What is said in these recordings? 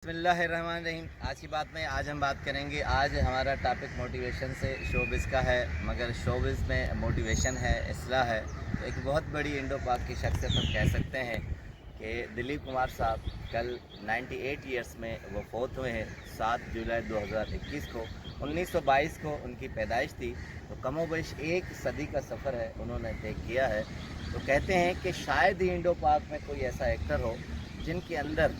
बिस्मिल्लाहिर्रहमानिर्रहीम। आज की बात में आज हम बात करेंगे। आज हमारा टॉपिक मोटिवेशन से शोबिज़ का है, मगर शोबिज़ में मोटिवेशन है, इस्लाह है। तो एक बहुत बड़ी इंडो पाक की शख्सियत हम कह सकते हैं कि दिलीप कुमार साहब कल 98 ईयर्स में वो फौत हुए हैं। 7 जुलाई 2021 को 1922 को उनकी पैदाइश थी। तो कमोबेश एक सदी का सफ़र है उन्होंने तय किया है। तो कहते हैं कि शायद ही इंडो पाक में कोई ऐसा एक्टर हो जिनके अंदर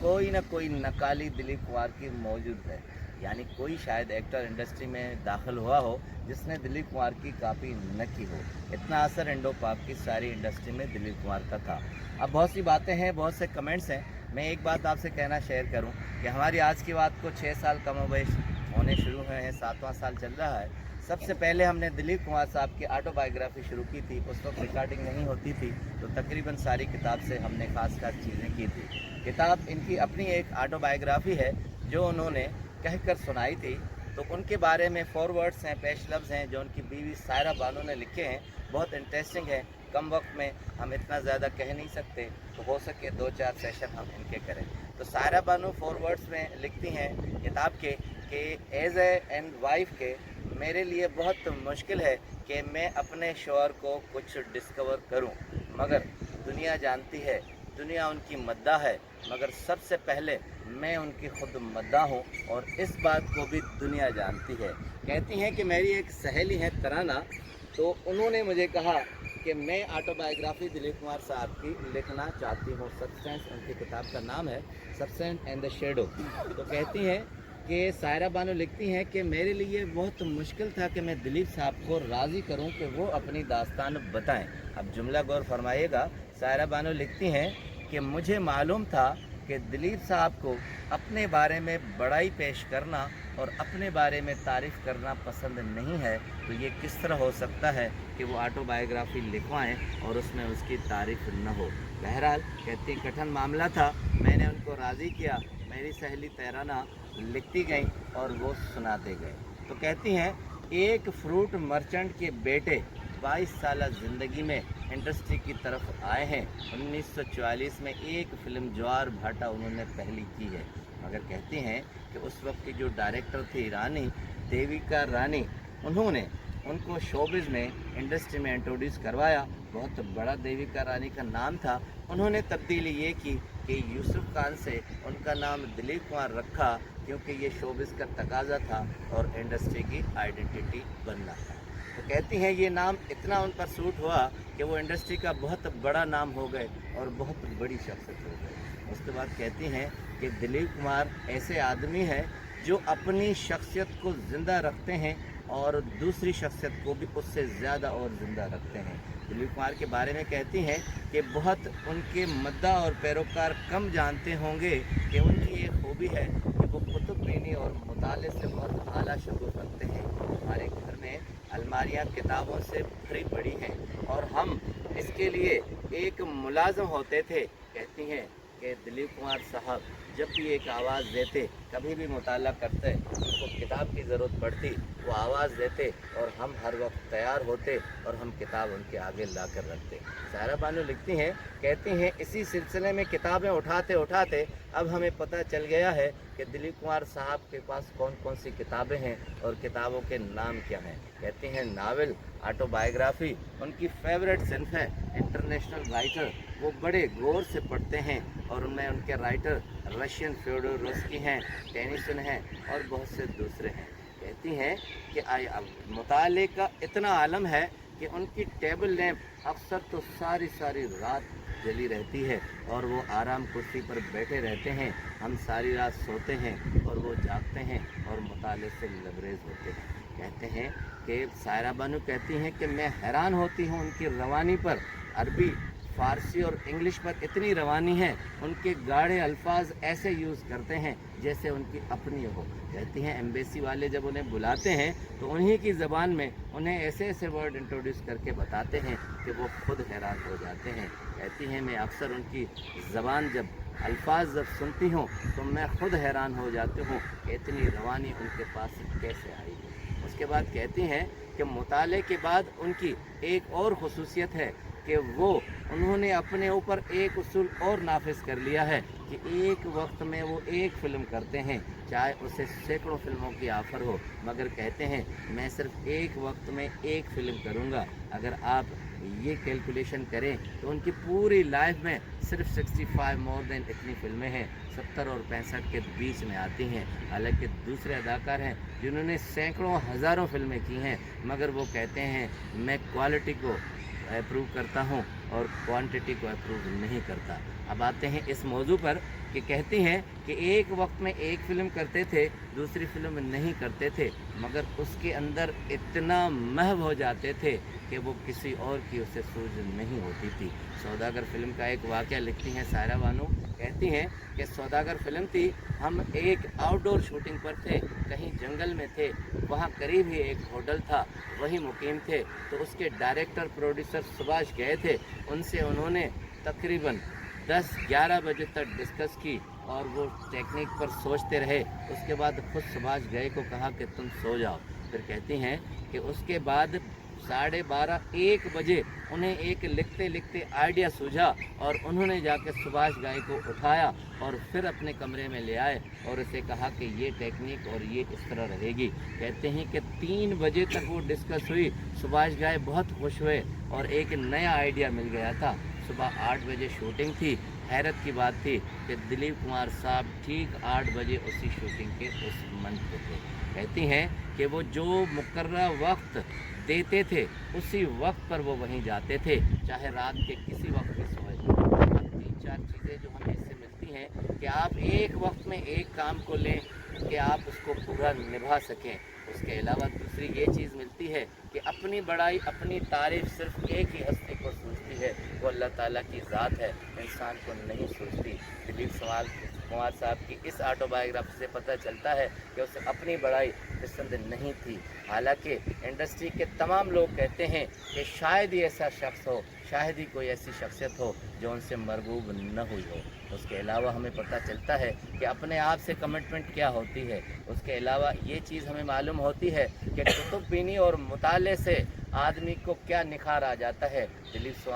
कोई ना कोई नकाली दिलीप कुमार की मौजूद है। यानी कोई शायद एक्टर इंडस्ट्री में दाखिल हुआ हो जिसने दिलीप कुमार की कापी न की हो। इतना असर इंडो पाक की सारी इंडस्ट्री में दिलीप कुमार का था। अब बहुत सी बातें हैं, बहुत से कमेंट्स हैं। मैं एक बात आपसे कहना शेयर करूं कि हमारी आज की बात को 6 साल कमोबेश होने शुरू हुए हैं, 7वां साल चल रहा है। सबसे पहले हमने दिलीप कुमार साहब की ऑटोबायोग्राफी शुरू की थी। उस वक्त रिकॉर्डिंग नहीं होती थी, तो तकरीबन सारी किताब से हमने खास खास चीज़ें की थी। किताब इनकी अपनी एक ऑटोबायोग्राफी है जो उन्होंने कहकर सुनाई थी। तो उनके बारे में फॉरवर्ड्स हैं, पेश लफ्ज़ हैं जो उनकी बीवी सायरा बानो ने लिखे हैं। बहुत इंटरेस्टिंग है। कम वक्त में हम इतना ज़्यादा कह नहीं सकते, तो हो सके 2-4 सेशन हम इनके करें। तो सायरा बानो फॉरवर्ड्स में लिखती हैं किताब के कि एज़ ए एंड वाइफ के मेरे लिए बहुत मुश्किल है कि मैं अपने शौहर को कुछ डिस्कवर करूं, मगर दुनिया जानती है, दुनिया उनकी मद्दा है, मगर सबसे पहले मैं उनकी खुद मद्दा हूँ और इस बात को भी दुनिया जानती है। कहती हैं कि मेरी एक सहेली है तराना, तो उन्होंने मुझे कहा कि मैं ऑटोबायोग्राफी दिलीप कुमार साहब की लिखना चाहती हूँ। सब्सटेंस उनकी किताब का नाम है, सब्सटेंस एंड द शेडो। तो कहती हैं कि सायरा बानो लिखती हैं कि मेरे लिए बहुत मुश्किल था कि मैं दिलीप साहब को राज़ी करूं कि वो अपनी दास्तान बताएं। अब जुमला गौर फरमाइएगा। सायरा बानो लिखती हैं कि मुझे मालूम था कि दिलीप साहब को अपने बारे में बड़ाई पेश करना और अपने बारे में तारीफ़ करना पसंद नहीं है, तो ये किस तरह हो सकता है कि वो ऑटोबायोग्राफी लिखवाएं और उसमें उसकी तारीफ़ न हो। बहरहाल कहती कठिन मामला था, मैंने उनको राज़ी किया। मेरी सहेली तराना लिखती गई और वो सुनाते गए। तो कहती हैं एक फ्रूट मर्चेंट के बेटे 22 साल ज़िंदगी में इंडस्ट्री की तरफ आए हैं। 1944 में एक फिल्म ज्वार भाटा उन्होंने पहली की है, मगर कहती हैं कि उस वक्त की जो डायरेक्टर थी रानी देविका रानी, उन्होंने उनको शोबिज़ में इंडस्ट्री में इंट्रोड्यूस करवाया। बहुत बड़ा देविका रानी का नाम था। उन्होंने तब्दीली ये की कि यूसुफ खान से उनका नाम दिलीप कुमार रखा, क्योंकि ये शोबिज़ का तकाजा था और इंडस्ट्री की आइडेंटिटी बनना था। तो कहती हैं ये नाम इतना उन पर सूट हुआ कि वो इंडस्ट्री का बहुत बड़ा नाम हो गए और बहुत बड़ी शख्सियत हो गए। उसके बाद कहती हैं कि दिलीप कुमार ऐसे आदमी हैं जो अपनी शख्सियत को ज़िंदा रखते हैं और दूसरी शख्सियत को भी उससे ज़्यादा और ज़िंदा रखते हैं। दिलीप कुमार के बारे में कहती हैं कि बहुत उनके मद्दा और पैरोकार कम जानते होंगे कि उनकी एक खूबी है कि वो कुतुब बीनी और मुताले से बहुत आला शगुफ रखते हैं। हमारे घर में अलमारियाँ किताबों से भरी पड़ी हैं और हम इसके लिए एक मुलाज़म होते थे। कहती हैं कि दिलीप कुमार साहब जब भी एक आवाज़ देते, कभी भी मुताला करते, उनको किताब की ज़रूरत पड़ती, वो आवाज़ देते और हम हर वक्त तैयार होते और हम किताब उनके आगे ला कर रखते। सायरा बानो लिखती हैं, कहती हैं इसी सिलसिले में किताबें उठाते उठाते अब हमें पता चल गया है कि दिलीप कुमार साहब के पास कौन कौन सी किताबें हैं और किताबों के नाम क्या हैं। कहती हैं नावल, ऑटोबायोग्राफी उनकी फेवरेट सिंफ है। इंटरनेशनल राइटर वो बड़े गौर से पढ़ते हैं और उनमें उनके राइटर रशियन फ्योडोर रुस्की हैं, टेनिसन हैं और बहुत से दूसरे हैं। कहती हैं कि मुताले का इतना आलम है कि उनकी टेबल लैंप अक्सर तो सारी सारी रात जली रहती है और वो आराम कुर्सी पर बैठे रहते हैं। हम सारी रात सोते हैं और वो जागते हैं और मुताले से लबरेज होते हैं। कहते हैं कि सायरा बानो कहती हैं कि मैं हैरान होती हूँ उनकी रवानी पर। अरबी, फ़ारसी और इंग्लिश पर इतनी रवानी है, उनके गाढ़े अल्फाज ऐसे यूज़ करते हैं जैसे उनकी अपनी हो। कहती हैं एम्बेसी वाले जब उन्हें बुलाते हैं तो उन्हीं की ज़बान में उन्हें ऐसे ऐसे वर्ड इंट्रोड्यूस करके बताते हैं कि वो खुद हैरान हो जाते हैं। कहती हैं मैं अक्सर उनकी ज़बान जब अल्फाज जब सुनती हूँ तो मैं खुद हैरान हो जाती हूँ कि इतनी रवानी उनके पास कैसे आई है। उसके बाद कहती हैं کہ مطالعے کے بعد ان کی ایک اور خصوصیت ہے کہ انہوں نے اپنے اوپر ایک اصول اور نافذ کر لیا ہے کہ ایک وقت میں وہ ایک فلم کرتے ہیں، چاہے اسے سینکڑوں فلموں کی آفر ہو، مگر کہتے ہیں میں صرف ایک وقت میں ایک فلم کروں گا۔ اگر آپ یہ کیلکولیشن کریں تو ان کی پوری لائف میں صرف 65 مور دین اتنی فلمیں ہیں، 70 اور 65 کے بیچ میں آتی ہیں۔ حالانکہ دوسرے اداکار ہیں جنہوں نے سینکڑوں ہزاروں فلمیں کی ہیں، مگر وہ کہتے ہیں میں کوالٹی کو اپروو کرتا ہوں اور کوانٹٹی کو اپروو نہیں کرتا۔ اب آتے ہیں اس موضوع پر کہ کہتے ہیں کہ ایک وقت میں ایک فلم کرتے تھے، دوسری فلم نہیں کرتے تھے، مگر اس کے اندر اتنا محو ہو جاتے تھے کہ وہ کسی اور کی اسے سوجھ نہیں ہوتی تھی۔ سوداگر فلم کا ایک واقعہ لکھتی ہیں سائرہ بانو، کہتی ہیں کہ سوداگر فلم تھی، ہم ایک آؤٹ ڈور شوٹنگ پر تھے، کہیں جنگل میں تھے، وہاں قریب ہی ایک ہوٹل تھا، وہی مقیم تھے، تو اس کے ڈائریکٹر پروڈیوسر سبھاش گئے تھے، ان سے انہوں نے تقریباً 10-11 بجے تک ڈسکس کی اور وہ ٹیکنیک پر سوچتے رہے۔ اس کے بعد خود سبھاش گئے کو کہا کہ تم سو جاؤ۔ پھر کہتی ہیں کہ اس کے بعد 12:30-1 بجے انہیں ایک لکھتے لکھتے آئیڈیا سوجھا اور انہوں نے جا کے سبھاش گائے کو اٹھایا اور پھر اپنے کمرے میں لے آئے اور اسے کہا کہ یہ ٹیکنیک اور یہ اس طرح رہے گی۔ کہتے ہیں کہ 3 بجے تک وہ ڈسکس ہوئی، سبھاش گائے بہت خوش ہوئے اور ایک نیا آئیڈیا مل گیا تھا۔ صبح 8 بجے شوٹنگ تھی۔ حیرت کی بات تھی کہ دلیپ کمار صاحب ٹھیک 8 بجے اسی شوٹنگ کے اس منچ پہ تھے۔ کہتی ہیں کہ وہ جو مقررہ وقت دیتے تھے اسی وقت پر وہ وہیں جاتے تھے، چاہے رات کے کسی وقت بھی سوئے۔ 3-4 چیزیں جو ہمیں اس سے ملتی ہیں کہ آپ ایک وقت میں ایک کام کو لیں کہ آپ اس کو پورا نبھا سکیں۔ اس کے علاوہ دوسری یہ چیز ملتی ہے کہ اپنی بڑائی، اپنی تعریف صرف ایک ہی ہستی کو سوچتی ہے، وہ اللہ تعالیٰ کی ذات ہے، انسان کو نہیں سوچتی۔ دلیپ کمار صاحب کی اس آٹو بایوگرافی سے پتہ چلتا ہے کہ اسے اپنی بڑائی پسند نہیں تھی، حالانکہ انڈسٹری کے تمام لوگ کہتے ہیں کہ شاید ہی ایسا شخص ہو، شاید ہی کوئی ایسی شخصیت ہو جو ان سے مرغوب نہ ہوئی ہو۔ اس کے علاوہ ہمیں پتہ چلتا ہے کہ اپنے آپ سے کمٹمنٹ کیا ہوتی ہے۔ اس کے علاوہ یہ چیز ہمیں معلوم ہوتی ہے کہ کتب بینی اور مطالعے سے آدمی کو کیا نکھار آ جاتا ہے۔ دلیپ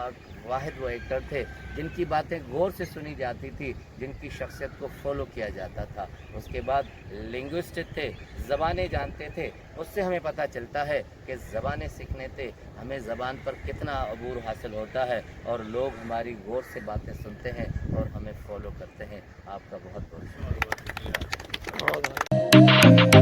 واحد وہ ایکٹر تھے جن کی باتیں غور سے سنی جاتی تھی، جن کی شخصیت کو فالو کیا جاتا تھا۔ اس کے بعد لنگوسٹ تھے، زبانیں جانتے تھے۔ اس سے ہمیں پتہ چلتا ہے کہ زبانیں سیکھنے سے ہمیں زبان پر کتنا عبور حاصل ہوتا ہے اور لوگ ہماری غور سے باتیں سنتے ہیں اور ہمیں فالو کرتے ہیں۔ آپ کا بہت بہت شکریہ۔